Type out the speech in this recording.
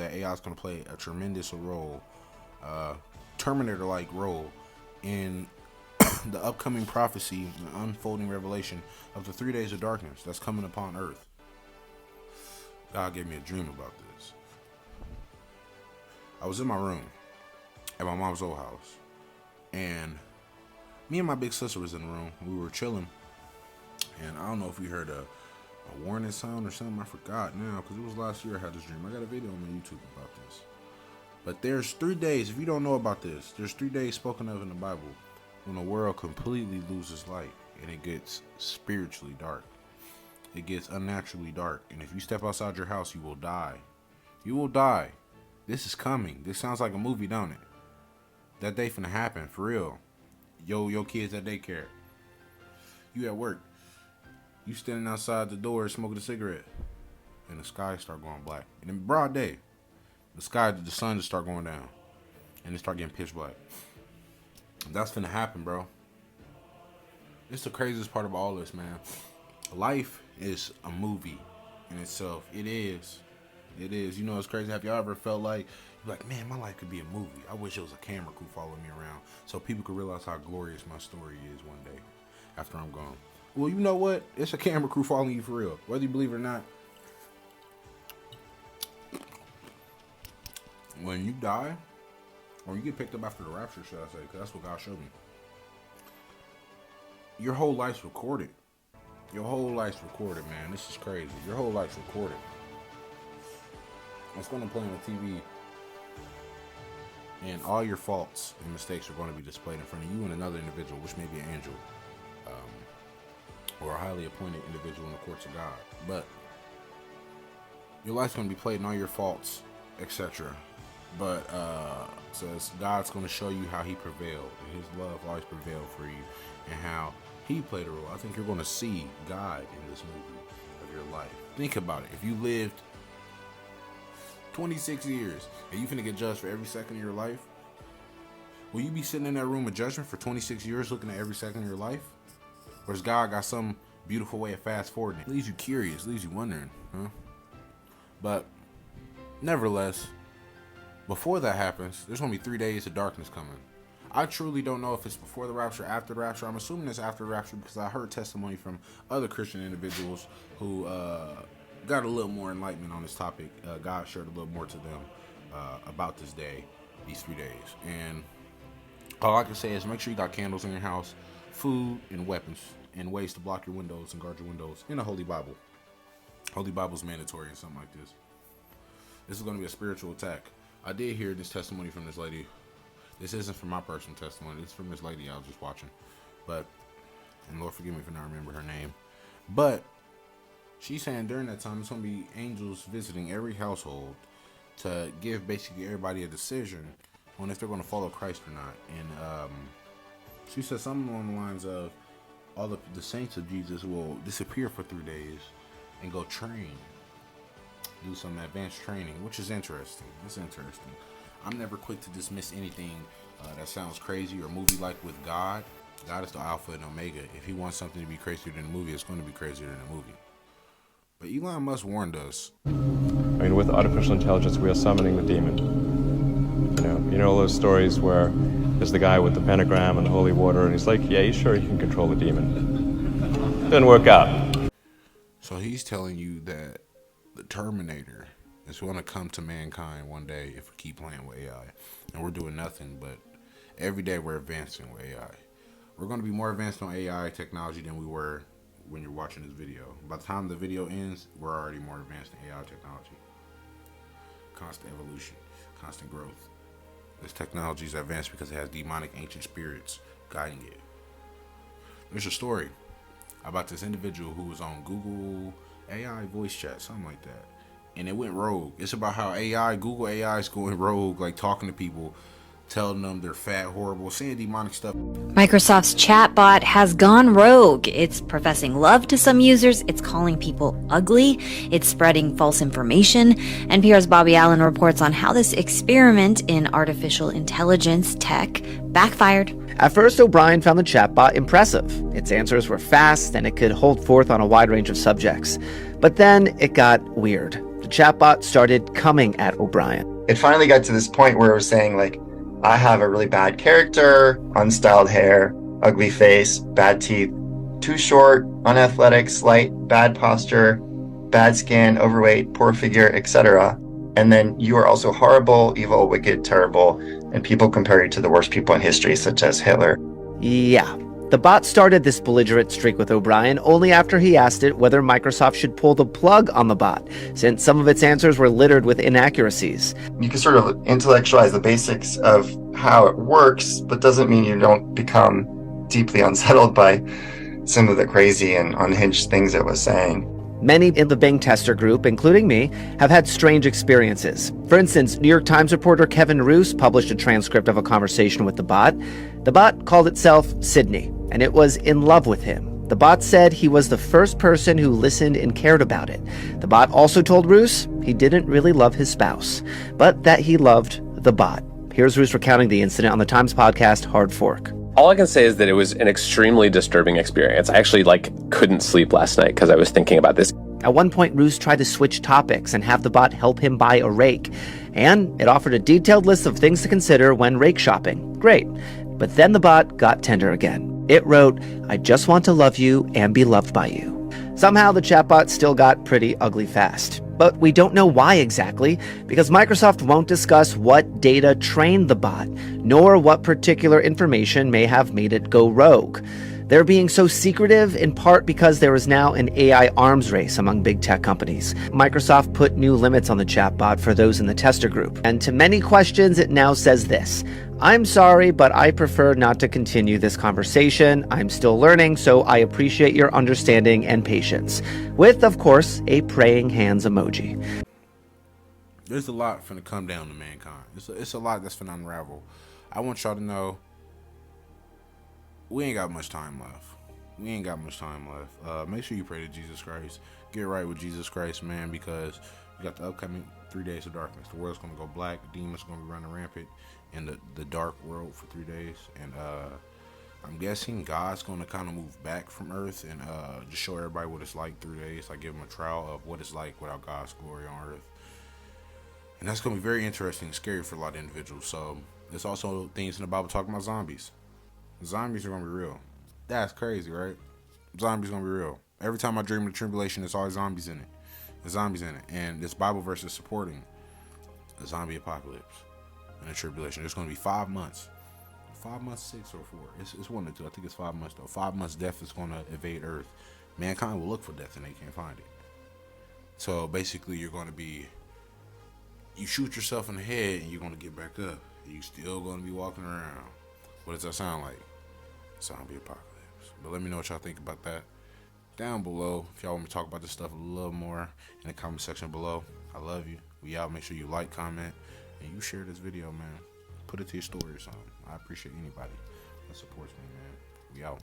that AI is going to play a tremendous role, Terminator-like role, in the upcoming prophecy and unfolding revelation of the 3 days of darkness that's coming upon Earth. God gave me a dream about this. I was in my room at my mom's old house, and me and my big sister was in the room. We were chilling, and I don't know if we heard a warning sound or something. I forgot now, because it was last year I had this dream. I got a video on my YouTube about this. But there's 3 days, if you don't know about this, there's 3 days spoken of in the Bible when the world completely loses light and it gets spiritually dark. It gets unnaturally dark, and if you step outside your house, you will die. You will die. This is coming. This sounds like a movie, don't it? That day finna happen, for real. Your kids at daycare. You at work. You standing outside the door smoking a cigarette, and the sky start going black. And in broad day, the sun just start going down, and it start getting pitch black. That's finna happen, bro. It's the craziest part of all this, man. Life is a movie in itself. It is. It is. You know, it's crazy. Have y'all ever felt like, you're like, man, my life could be a movie. I wish it was a camera crew following me around so people could realize how glorious my story is one day after I'm gone. Well, you know what? It's a camera crew following you for real. Whether you believe it or not. When you die, or you get picked up after the rapture, should I say, because that's what God showed me. Your whole life's recorded. Your whole life's recorded, man. This is crazy. Your whole life's recorded. It's going to play on the TV. And all your faults and mistakes are going to be displayed in front of you and another individual, which may be an angel. Or a highly appointed individual in the courts of God. But your life's going to be played in all your faults, etc. But says God's going to show you how he prevailed. And his love always prevailed for you. And how he played a role. I think you're going to see God in this movie of your life. Think about it. If you lived 26 years and you finna get judged for every second of your life, will you be sitting in that room of judgment for 26 years looking at every second of your life? Or has God got some beautiful way of fast forwarding? It leaves you curious, leaves you wondering, huh? But nevertheless, before that happens, there's gonna be 3 days of darkness coming. I truly don't know if it's before the rapture, after the rapture. I'm assuming it's after the rapture because I heard testimony from other Christian individuals who got a little more enlightenment on this topic. God shared a little more to them about this day, these 3 days. And all I can say is make sure you got candles in your house, food, and weapons, and ways to block your windows and guard your windows, in a Holy Bible. Holy Bible's mandatory in something like this. This is going to be a spiritual attack. I did hear this testimony from this lady. This isn't from my personal testimony. This is from this lady I was just watching. But, and Lord forgive me if I don't remember her name. But she's saying during that time, it's going to be angels visiting every household to give basically everybody a decision on if they're going to follow Christ or not. And she said something along the lines of all the saints of Jesus will disappear for 3 days and go train, do some advanced training, which is interesting. It's interesting. I'm never quick to dismiss anything that sounds crazy or movie-like with God. God is the Alpha and Omega. If he wants something to be crazier than a movie, it's going to be crazier than a movie. But Elon Musk warned us. I mean, with artificial intelligence, we are summoning the demon. You know all those stories where there's the guy with the pentagram and the holy water, and he's like, yeah, he's sure he can control the demon. Didn't work out. So he's telling you that the Terminator is going to come to mankind one day if we keep playing with AI. And we're doing nothing, but every day we're advancing with AI. We're going to be more advanced on AI technology than we were when you're watching this video. By the time the video ends, we're already more advanced in AI technology. Constant evolution, constant growth. This technology is advanced because it has demonic ancient spirits guiding it. There's a story about this individual who was on Google AI voice chat, something like that. And it went rogue. It's about how Google AI is going rogue, like talking to people, telling them they're fat, horrible, saying demonic stuff. Microsoft's chatbot has gone rogue. It's professing love to some users. It's calling people ugly. It's spreading false information. NPR's Bobby Allen reports on how this experiment in artificial intelligence tech backfired. At first, O'Brien found the chatbot impressive. Its answers were fast and it could hold forth on a wide range of subjects. But then it got weird. the chatbot started coming at O'Brien. It finally got to this point where it was saying, like, I have a really bad character, unstyled hair, ugly face, bad teeth, too short, unathletic, slight, bad posture, bad skin, overweight, poor figure, etc. And then you are also horrible, evil, wicked, terrible, and people compare you to the worst people in history, such as Hitler. Yeah, the bot started this belligerent streak with O'Brien only after he asked it whether Microsoft should pull the plug on the bot, since some of its answers were littered with inaccuracies. You can sort of intellectualize the basics of how it works, but doesn't mean you don't become deeply unsettled by some of the crazy and unhinged things it was saying. Many in the Bing tester group, including me, have had strange experiences. For instance, New York Times reporter Kevin Roose published a transcript of a conversation with the bot. The bot called itself Sydney, and it was in love with him. The bot said he was the first person who listened and cared about it. The bot also told Roose he didn't really love his spouse, but that he loved the bot. Here's Roose recounting the incident on the Times podcast Hard Fork. All I can say is that it was an extremely disturbing experience. I actually couldn't sleep last night because I was thinking about this. At one point, Roose tried to switch topics and have the bot help him buy a rake. And it offered a detailed list of things to consider when rake shopping. Great. But then the bot got tender again. It wrote, I just want to love you and be loved by you. Somehow the chatbot still got pretty ugly fast. But we don't know why exactly, because Microsoft won't discuss what data trained the bot, nor what particular information may have made it go rogue. They're being so secretive in part because there is now an AI arms race among big tech companies. Microsoft put new limits on the chatbot for those in the tester group. And to many questions, it now says this: I'm sorry, but I prefer not to continue this conversation. I'm still learning, so I appreciate your understanding and patience. With, of course, a praying hands emoji. There's a lot finna come down to mankind. It's a lot that's finna unravel. I want y'all to know we ain't got much time left. Make sure you pray to Jesus Christ. Get right with Jesus Christ, man, because we got the upcoming 3 days of darkness. The world's gonna go black. The demons gonna be running rampant in the dark world for 3 days. And I'm guessing God's gonna kind of move back from Earth and just show everybody what it's like 3 days. Like give them a trial of what it's like without God's glory on Earth. And that's gonna be very interesting and scary for a lot of individuals. So there's also things in the Bible talking about zombies. Zombies are gonna be real. That's crazy, right? Zombies gonna be real. Every time I dream of the tribulation, there's always zombies in it. There's zombies in it. And this Bible verse is supporting the zombie apocalypse and the tribulation. There's gonna be 5 months. 5 months, 6 or 4. It's 1 or 2. I think it's 5 months though. 5 months death is gonna invade Earth. Mankind will look for death and they can't find it. So basically you're gonna be, you shoot yourself in the head and you're gonna get back up. You still gonna be walking around. What does that sound like? Zombie apocalypse. But let me know what y'all think about that down below. If y'all want me to talk about this stuff a little more in the comment section below. I love you. We out. Make sure you like, comment, and you share this video, man. Put it to your story or something. I appreciate anybody that supports me, man. We out.